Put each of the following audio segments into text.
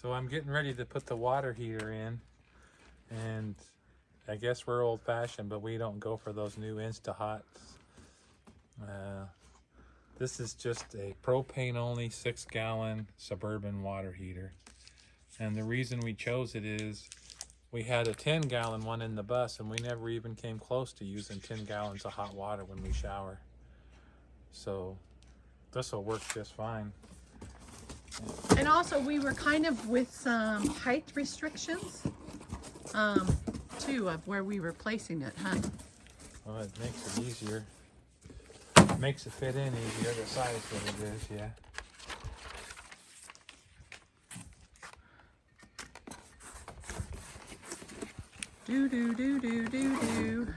So I'm getting ready to put the water heater in, and I guess we're old-fashioned, but we don't go for those new Insta-Hots. This is just a propane-only 6-gallon Suburban water heater. And the reason we chose it is we had a 10-gallon one in the bus, and we never even came close to using 10 gallons of hot water when we shower. So this will work just fine. And also we were kind of with some height restrictions too, of where we were placing it, huh? Well, it makes it easier. Makes it fit in easier, the size that it is, yeah. Do do do do do do.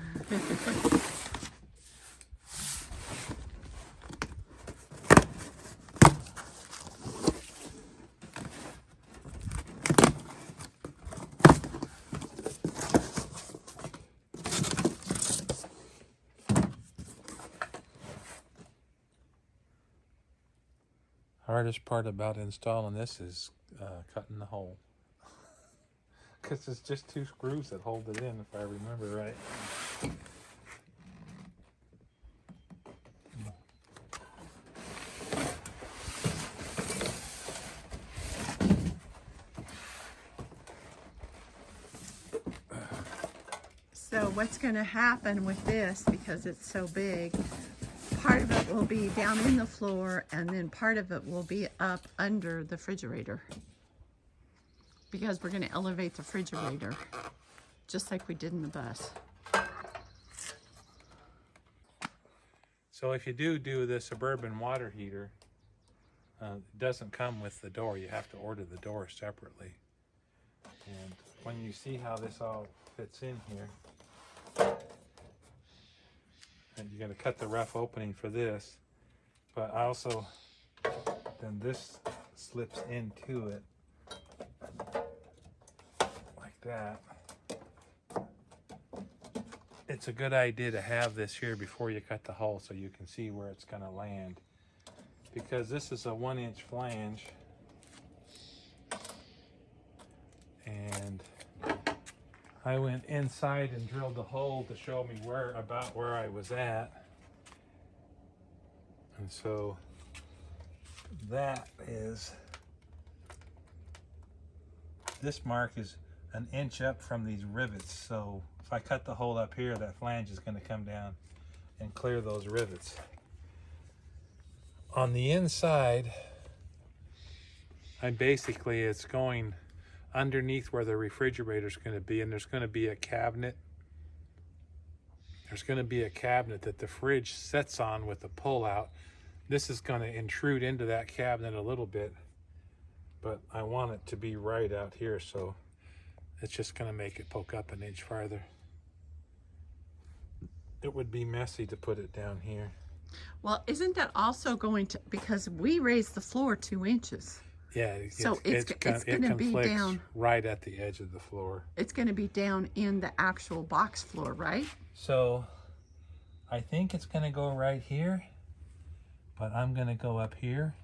Hardest part about installing this is cutting the hole. Because it's just 2 screws that hold it in, if I remember right. So what's going to happen with this, because it's so big, part of it will be down in the floor and then part of it will be up under the refrigerator, because we're going to elevate the refrigerator just like we did in the bus. So if you do the Suburban water heater, it doesn't come with the door. You have to order the door separately. And when you see how this all fits in here, and you're going to cut the rough opening for this, but also then this slips into it like that. It's a good idea to have this here before you cut the hole so you can see where it's going to land, because this is a 1-inch flange, and I went inside and drilled the hole to show me about where I was at. And so that is, this mark is 1 inch up from these rivets. So if I cut the hole up here, that flange is going to come down and clear those rivets. On the inside, it's going underneath where the refrigerator is going to be, and there's going to be a cabinet. There's going to be a cabinet that the fridge sets on with a pull-out. This is going to intrude into that cabinet a little bit, but I want it to be right out here, so it's just going to make it poke up 1 inch farther. It would be messy to put it down here. Well, isn't that also going to, because we raised the floor 2 inches. Yeah, so it's going to be down right at the edge of the floor. It's going to be down in the actual box floor, right? So I think it's going to go right here, but I'm going to go up here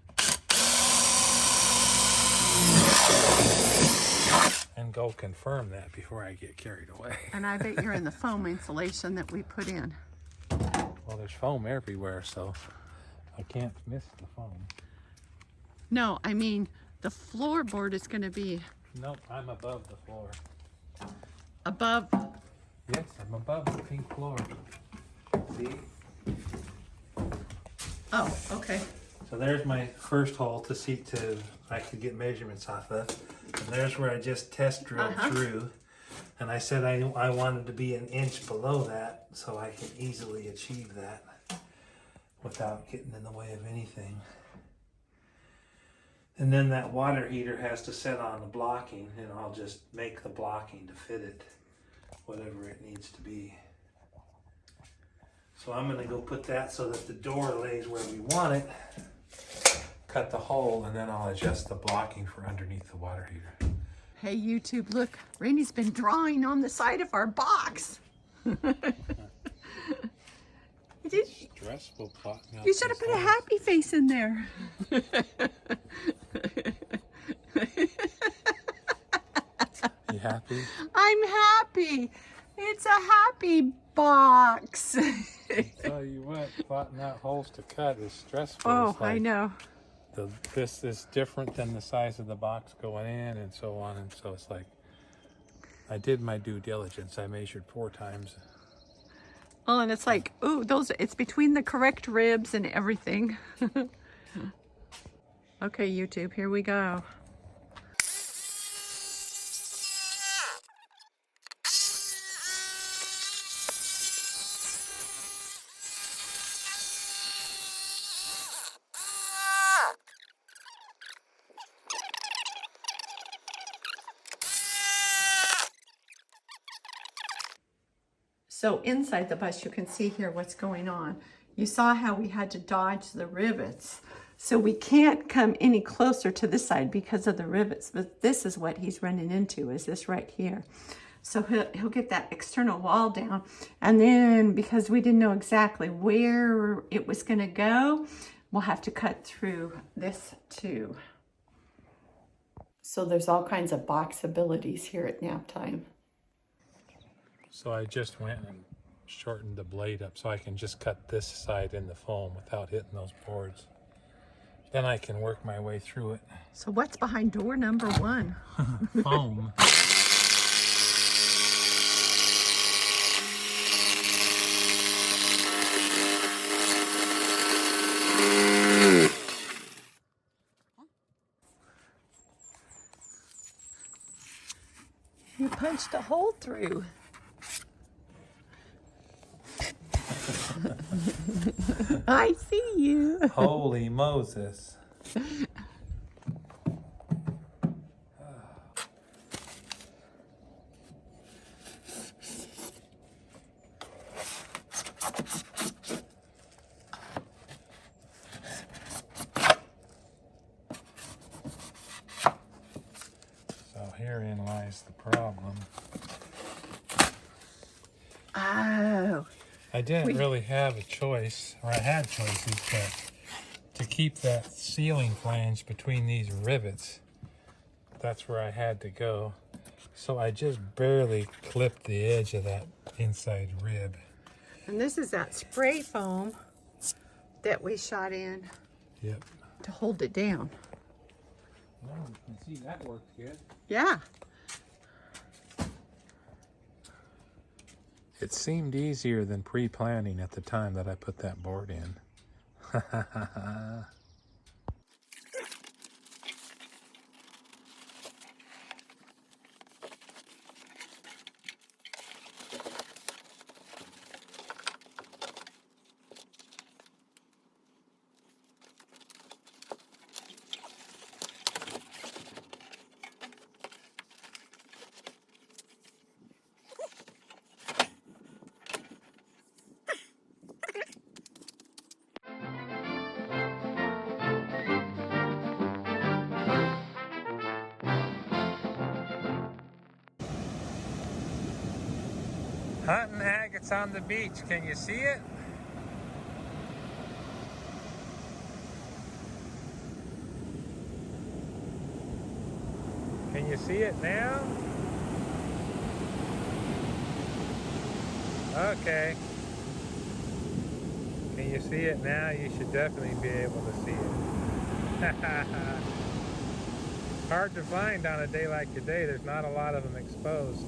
and go confirm that before I get carried away. And I bet you're in the foam insulation that we put in. Well, there's foam everywhere, so I can't miss the foam. No, I mean, the floorboard is going to be... Nope, I'm above the floor. Above? Yes, I'm above the pink floor. See? Oh, okay. So there's my first hole I could get measurements off of. And there's where I just test drilled through. And I said I wanted to be 1 inch below that so I can easily achieve that without getting in the way of anything. And then that water heater has to set on the blocking, and I'll just make the blocking to fit it, whatever it needs to be. So I'm going to go put that so that the door lays where we want it, cut the hole, and then I'll adjust the blocking for underneath the water heater. Hey YouTube, look, Randy's been drawing on the side of our box. Stressful plot. You should have put a happy face in there. you happy? I'm happy. It's a happy box. I tell you what, plotting out holes to cut is stressful. Oh, It's like I know. this is different than the size of the box going in, and so on. And so it's like, I did my due diligence. I measured 4 times. Oh, and it's like, ooh, it's between the correct ribs and everything. Okay, YouTube, here we go. So inside the bus, you can see here what's going on. You saw how we had to dodge the rivets. So we can't come any closer to this side because of the rivets, but this is what he's running into, is this right here. So he'll get that external wall down. And then because we didn't know exactly where it was gonna go, we'll have to cut through this too. So there's all kinds of box abilities here at nap time. So I just went and shortened the blade up so I can just cut this side in the foam without hitting those boards. Then I can work my way through it. So what's behind door number 1? Foam. You punched a hole through. I see you. Holy Moses. So herein lies the problem. Oh. I didn't really have a choice, or I had choices, but to keep that ceiling flange between these rivets, that's where I had to go. So I just barely clipped the edge of that inside rib. And this is that spray foam that we shot in Yep. to hold it down. Well, you can see that worked good. Yeah. It seemed easier than pre-planning at the time that I put that board in. Hunting agates on the beach. Can you see it? Can you see it now? Okay. Can you see it now? You should definitely be able to see it. Hard to find on a day like today. There's not a lot of them exposed.